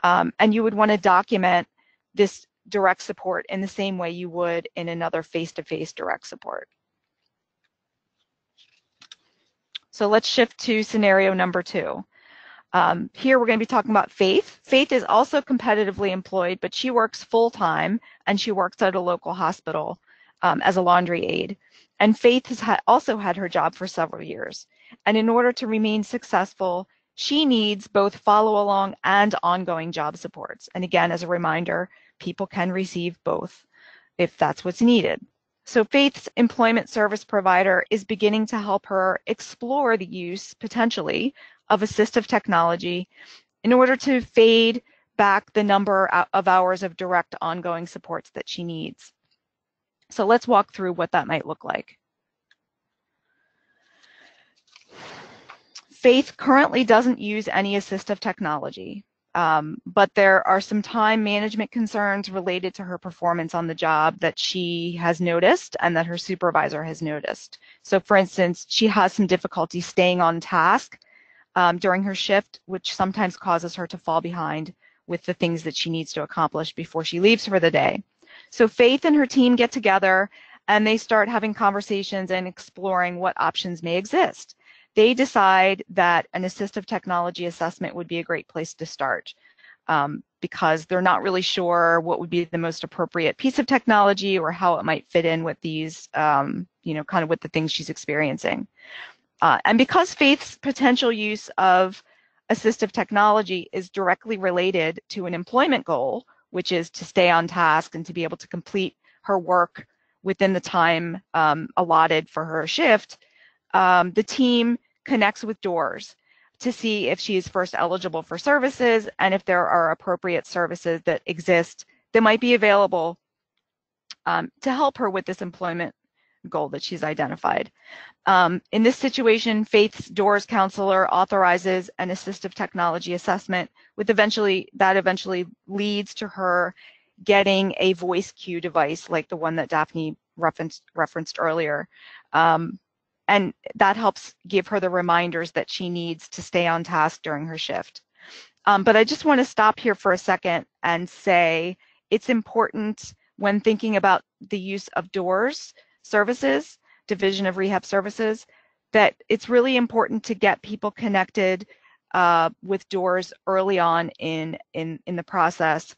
B: And you would want to document this direct support in the same way you would in another face-to-face direct support. So let's shift to scenario number 2. Here we're going to be talking about Faith. Faith is also competitively employed, but she works full-time and she works at a local hospital as a laundry aide. And Faith has also had her job for several years. And in order to remain successful, she needs both follow-along and ongoing job supports. And again, as a reminder, people can receive both if that's what's needed. So Faith's employment service provider is beginning to help her explore the use, potentially, of assistive technology in order to fade back the number of hours of direct ongoing supports that she needs. So let's walk through what that might look like. Faith currently doesn't use any assistive technology, but there are some time management concerns related to her performance on the job that she has noticed and that her supervisor has noticed. So for instance, she has some difficulty staying on task during her shift, which sometimes causes her to fall behind with the things that she needs to accomplish before she leaves for the day. So Faith and her team get together and they start having conversations and exploring what options may exist. They decide that an assistive technology assessment would be a great place to start because they're not really sure what would be the most appropriate piece of technology or how it might fit in with these, kind of with the things she's experiencing. And because Faith's potential use of assistive technology is directly related to an employment goal which is to stay on task and to be able to complete her work within the time allotted for her shift, the team connects with Doors to see if she is first eligible for services and if there are appropriate services that exist that might be available to help her with this employment goal that she's identified. In this situation, Faith's Doors counselor authorizes an assistive technology assessment that eventually leads to her getting a voice cue device like the one that Daphne referenced earlier. And that helps give her the reminders that she needs to stay on task during her shift. But I just want to stop here for a second and say it's important when thinking about the use of Doors services, Division of Rehab Services, that it's really important to get people connected with Doors early on in the process,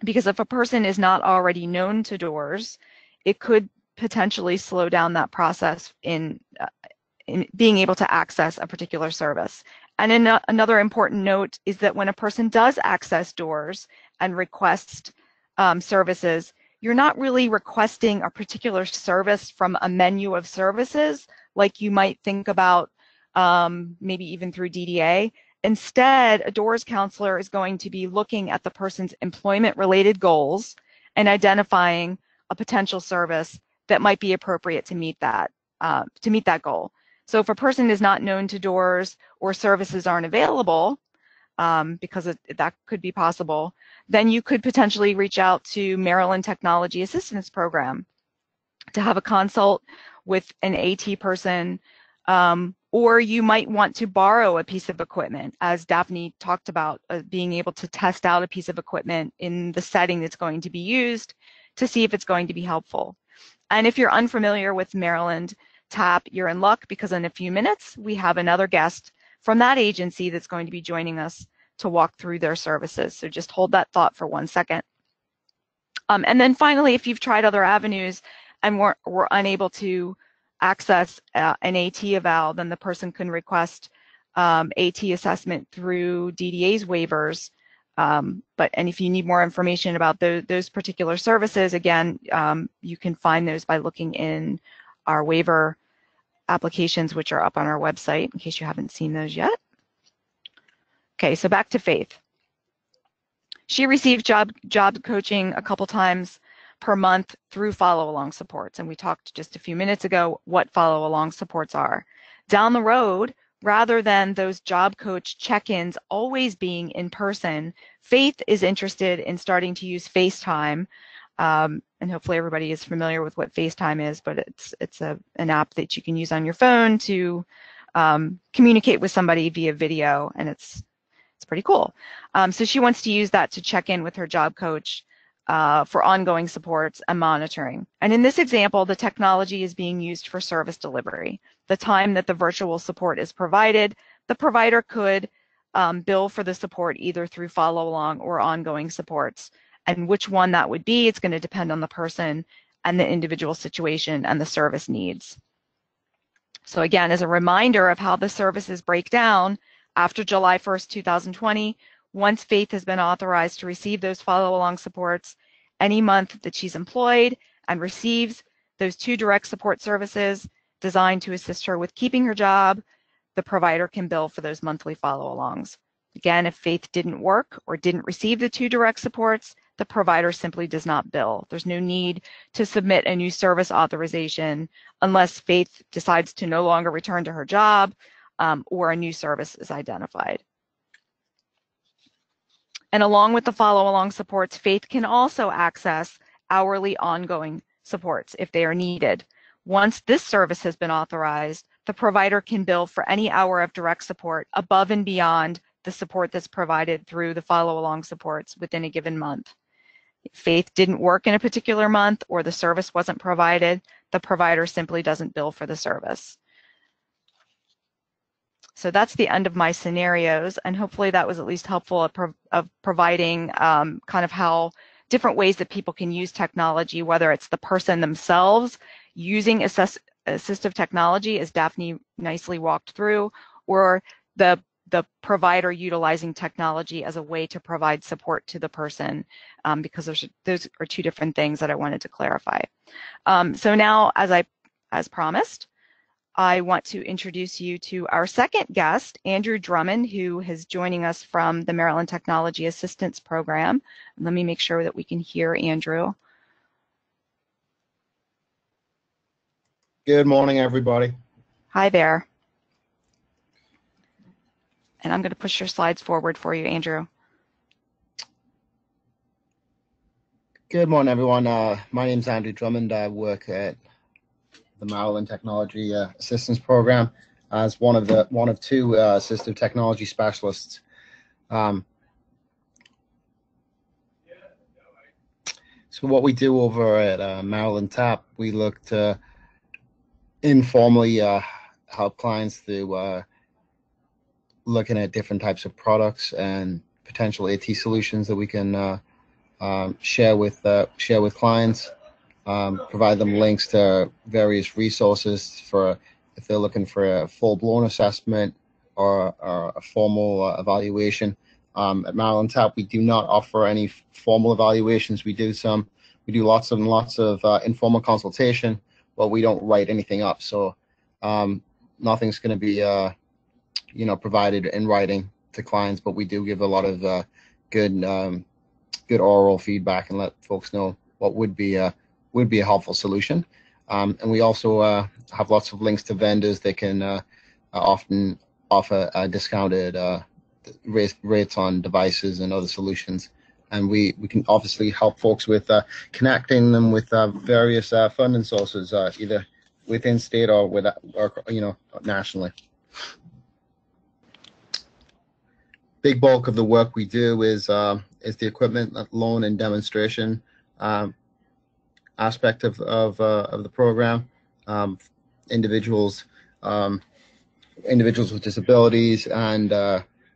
B: because if a person is not already known to Doors, it could potentially slow down that process in being able to access a particular service. And another important note is that when a person does access Doors and request services, you're not really requesting a particular service from a menu of services like you might think about maybe even through DDA. Instead, a Doors counselor is going to be looking at the person's employment-related goals and identifying a potential service that might be appropriate to meet that goal. So if a person is not known to Doors or services aren't available, because that could be possible, then you could potentially reach out to Maryland Technology Assistance Program to have a consult with an AT person, or you might want to borrow a piece of equipment, as Daphne talked about, being able to test out a piece of equipment in the setting that's going to be used to see if it's going to be helpful. And if you're unfamiliar with Maryland TAP, you're in luck, because in a few minutes we have another guest from that agency that's going to be joining us to walk through their services. So just hold that thought for 1 second. And then finally, if you've tried other avenues and were unable to access an AT eval, then the person can request AT assessment through DDA's waivers. And if you need more information about those particular services, again, you can find those by looking in our waiver applications, which are up on our website, in case you haven't seen those yet. Okay, so back to Faith. She received job coaching a couple times per month through Followalong Supports, and we talked just a few minutes ago what Followalong Supports are. Down the road, rather than those job coach check-ins always being in person, Faith is interested in starting to use FaceTime, and hopefully everybody is familiar with what FaceTime is, but it's an app that you can use on your phone to communicate with somebody via video, and it's pretty cool. So she wants to use that to check in with her job coach for ongoing supports and monitoring. And in this example, the technology is being used for service delivery. The time that the virtual support is provided, the provider could bill for the support either through follow-along or ongoing supports. And which one that would be, it's going to depend on the person and the individual situation and the service needs. So again, as a reminder of how the services break down, after July 1st, 2020, once Faith has been authorized to receive those follow-along supports, any month that she's employed and receives those 2 direct support services designed to assist her with keeping her job, the provider can bill for those monthly follow-alongs. Again, if Faith didn't work or didn't receive the 2 direct supports, the provider simply does not bill. There's no need to submit a new service authorization unless Faith decides to no longer return to her job or a new service is identified. And along with the follow-along supports, Faith can also access hourly ongoing supports if they are needed. Once this service has been authorized, the provider can bill for any hour of direct support above and beyond the support that's provided through the follow-along supports within a given month. If Faith didn't work in a particular month or the service wasn't provided, the provider simply doesn't bill for the service. So that's the end of my scenarios, and hopefully that was at least helpful of providing kind of how different ways that people can use technology, whether it's the person themselves using assistive technology, as Daphne nicely walked through, or the the provider utilizing technology as a way to provide support to the person, because those are two different things that I wanted to clarify. So now, as promised, I want to introduce you to our second guest, Andrew Drummond, who is joining us from the Maryland Technology Assistance Program. Let me make sure that we can hear Andrew.
D: Good morning, everybody.
B: Hi there. And I'm going to push your slides forward for you, Andrew.
D: Good morning, everyone. My name is Andrew Drummond. I work at the Maryland Technology Assistance Program as one of two assistive technology specialists. So what we do over at Maryland TAP, we look to informally help clients through looking at different types of products and potential AT solutions that we can share with clients. Provide them links to various resources for if they're looking for a full-blown assessment or a formal evaluation. At Maryland TAP, we do not offer any formal evaluations. We do lots and lots of informal consultation, but we don't write anything up. So nothing's going to be provided in writing to clients, but we do give a lot of good oral feedback and let folks know what would be a helpful solution. And we also have lots of links to vendors that can often offer discounted rates on devices and other solutions. And we can obviously help folks with connecting them with various funding sources, either within state or nationally. Big bulk of the work we do is the equipment loan and demonstration aspect of the program. Individuals with disabilities and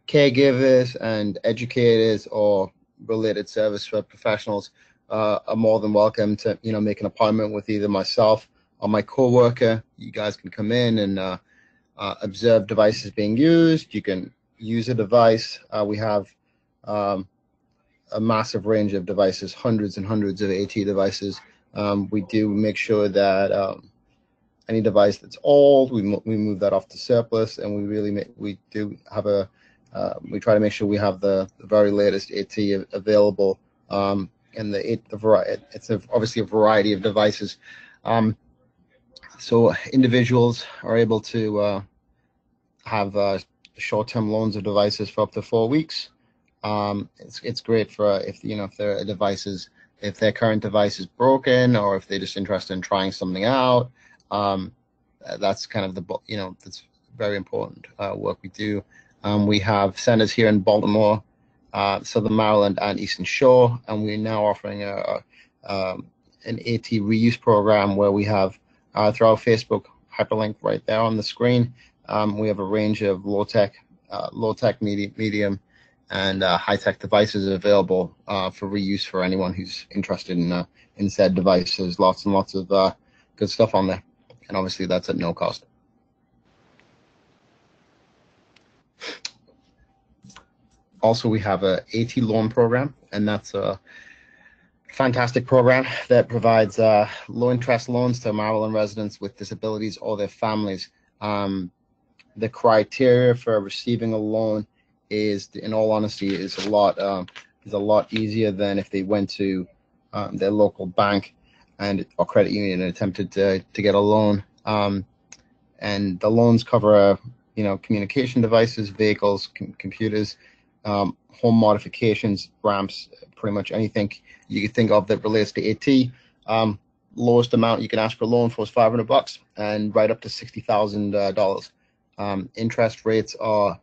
D: caregivers and educators or related service professionals are more than welcome to make an appointment with either myself or my coworker. You guys can come in and observe devices being used. You can use a device. We have a massive range of devices, hundreds and hundreds of AT devices. We do make sure that any device that's old, we move that off to surplus, and we try to make sure we have the very latest AT available, and it's obviously a variety of devices. So individuals are able to have short-term loans of devices for up to 4 weeks. It's great for if their current device is broken, or if they're just interested in trying something out. That's kind of that's very important work we do. We have centers here in Baltimore, Southern Maryland, and Eastern Shore, and we're now offering an AT reuse program where we have through our Facebook hyperlink right there on the screen. We have a range of low-tech, medium, and high-tech devices available for reuse for anyone who's interested in said device. There's lots and lots of good stuff on there, and obviously that's at no cost. Also, we have a AT loan program, and that's a fantastic program that provides low-interest loans to Maryland residents with disabilities or their families. The criteria for receiving a loan is, in all honesty, is a lot easier than if they went to their local bank or credit union and attempted to get a loan. And the loans cover communication devices, vehicles, computers, home modifications, ramps, pretty much anything you could think of that relates to AT. Lowest amount you can ask for a loan for is $500, and right up to $60,000. Interest rates are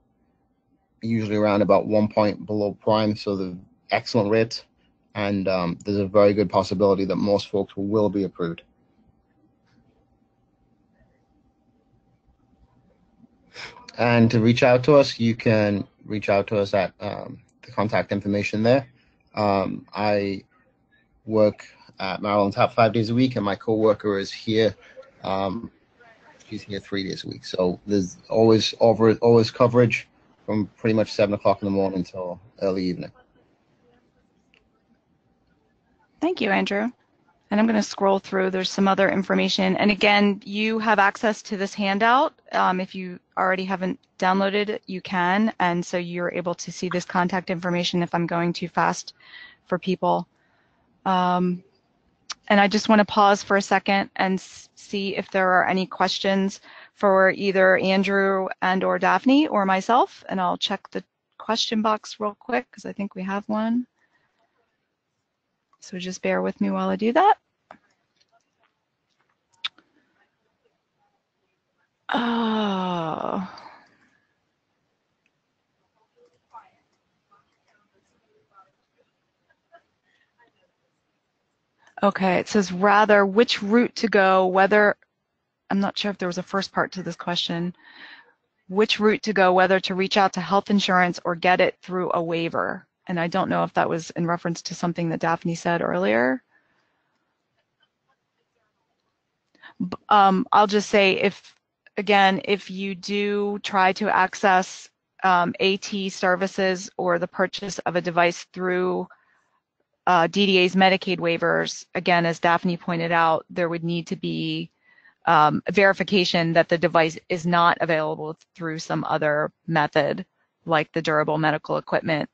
D: usually around about 1 point below prime, so they're excellent rates, and there's a very good possibility that most folks will be approved. And to reach out to us, you can reach out to us at the contact information there. I work at Maryland TAP 5 days a week, and my coworker is here. He's here 3 days a week. So there's always coverage. from pretty much 7 o'clock in the morning until early evening.
B: Thank you, Andrew. And I'm going to scroll through. There's some other information. And again, you have access to this handout. If you already haven't downloaded it, you can. And so you're able to see this contact information if I'm going too fast for people. And I just want to pause for a second and see if there are any questions for either Andrew and or Daphne or myself. And I'll check the question box real quick because I think we have one. So just bear with me while I do that. Oh. Okay, it says rather which route to go, whether, I'm not sure if there was a first part to this question, which route to go, whether to reach out to health insurance or get it through a waiver. And I don't know if that was in reference to something that Daphne said earlier. I'll just say if you do try to access AT services or the purchase of a device through DDA's Medicaid waivers, again, as Daphne pointed out, there would need to be verification that the device is not available through some other method, like the durable medical equipment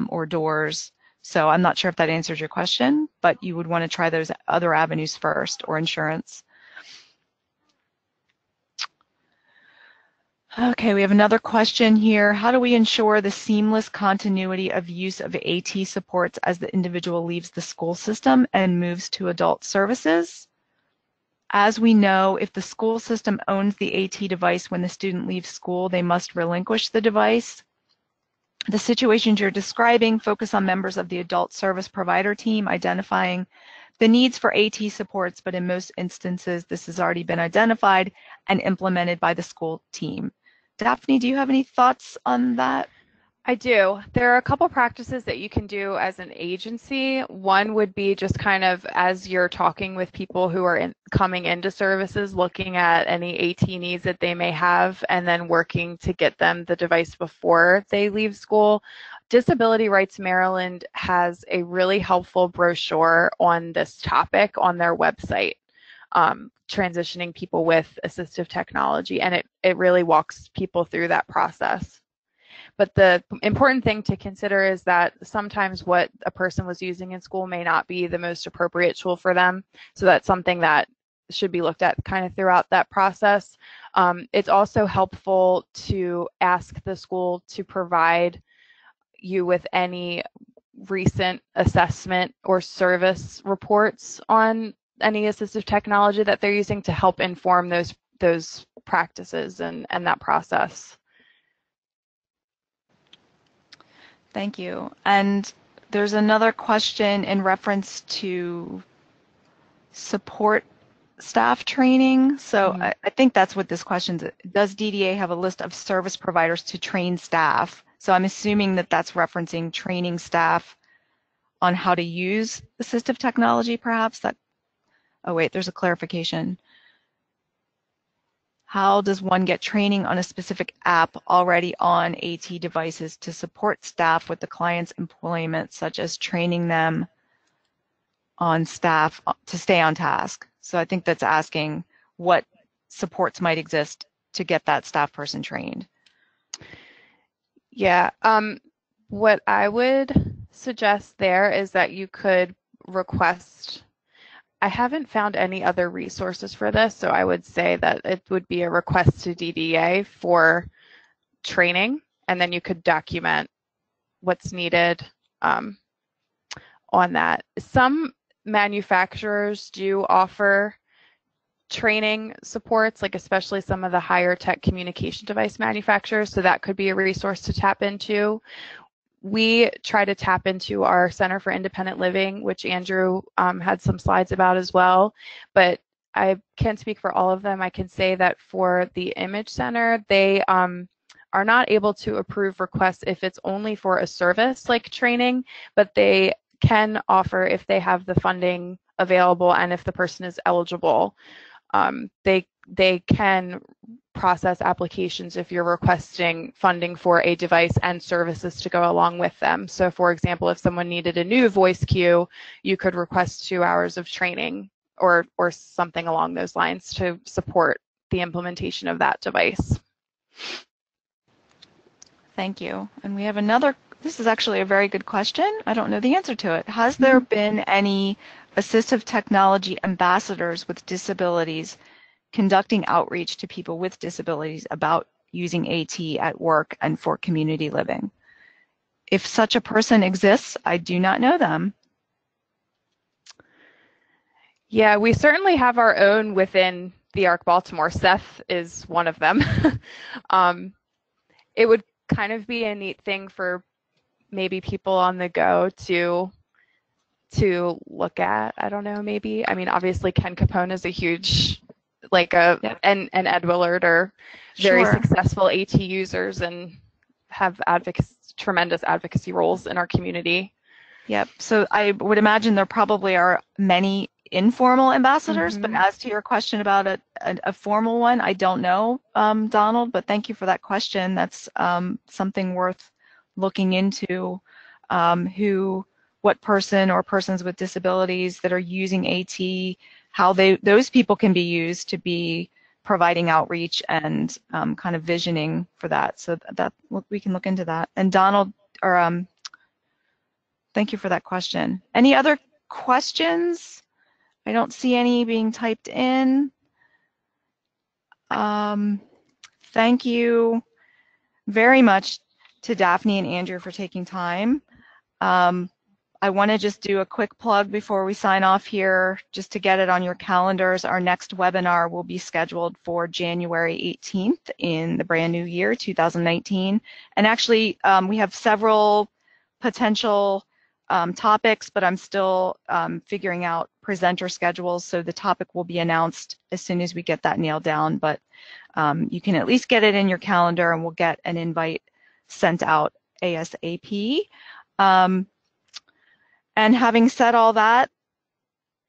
B: or doors. So I'm not sure if that answers your question, but you would want to try those other avenues first, or insurance. Okay, we have another question here. How do we ensure the seamless continuity of use of AT supports as the individual leaves the school system and moves to adult services? As we know, if the school system owns the AT device when the student leaves school, they must relinquish the device. The situations you're describing focus on members of the adult service provider team identifying the needs for AT supports, but in most instances, this has already been identified and implemented by the school team. Daphne, do you have any thoughts on that?
C: I do. There are a couple practices that you can do as an agency. One would be just kind of as you're talking with people who are coming into services, looking at any AT needs that they may have, and then working to get them the device before they leave school. Disability Rights Maryland has a really helpful brochure on this topic on their website, transitioning people with assistive technology, and it really walks people through that process. But the important thing to consider is that sometimes what a person was using in school may not be the most appropriate tool for them. So that's something that should be looked at kind of throughout that process. It's also helpful to ask the school to provide you with any recent assessment or service reports on any assistive technology that they're using to help inform those practices and that process.
B: Thank you. And there's another question in reference to support staff training. So I think that's what this question is. Does DDA have a list of service providers to train staff? So I'm assuming that that's referencing training staff on how to use assistive technology, perhaps. Oh wait, there's a clarification. How does one get training on a specific app already on AT devices to support staff with the client's employment, such as training them on staff to stay on task? So I think that's asking what supports might exist to get that staff person trained.
C: Yeah, what I would suggest there is that you could request, I haven't found any other resources for this, so I would say that it would be a request to DDA for training, and then you could document what's needed on that. Some manufacturers do offer training supports, like especially some of the higher tech communication device manufacturers, so that could be a resource to tap into. We try to tap into our Center for Independent Living, which Andrew had some slides about as well, but I can't speak for all of them. I can say that for the Image Center, they are not able to approve requests if it's only for a service like training, but they can offer if they have the funding available and if the person is eligible. They can process applications if you're requesting funding for a device and services to go along with them. So for example, if someone needed a new voice queue, you could request 2 hours of training or something along those lines to support the implementation of that device.
B: Thank you. And we have another, this is actually a very good question. I don't know the answer to it. Has there been any assistive technology ambassadors with disabilities conducting outreach to people with disabilities about using AT at work and for community living? If such a person exists, I do not know them.
C: Yeah, we certainly have our own within the ARC Baltimore. Seth is one of them. It would kind of be a neat thing for maybe people on the go to look at. I don't know, maybe. I mean, obviously Ken Capone is a huge, like
B: Yep.
C: and Ed Willard are very
B: Sure.
C: successful AT users and have tremendous advocacy roles in our community.
B: Yep. So I would imagine there probably are many informal ambassadors, but as to your question about a formal one, I don't know, Donald, but thank you for that question. That's something worth looking into, what person or persons with disabilities that are using AT, how those people can be used to be providing outreach and kind of visioning for that. So that we can look into that. And Donald, or thank you for that question. Any other questions? I don't see any being typed in. Thank you very much to Daphne and Andrew for taking time. I want to just do a quick plug before we sign off here, just to get it on your calendars. Our next webinar will be scheduled for January 18th in the brand new year, 2019. And actually, we have several potential topics, but I'm still figuring out presenter schedules, so the topic will be announced as soon as we get that nailed down, but you can at least get it in your calendar and we'll get an invite sent out ASAP. And having said all that,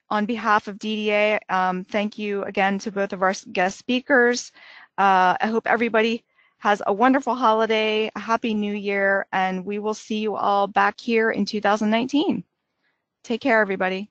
B: on behalf of DDA, thank you again to both of our guest speakers. I hope everybody has a wonderful holiday, a happy new year, and we will see you all back here in 2019. Take care, everybody.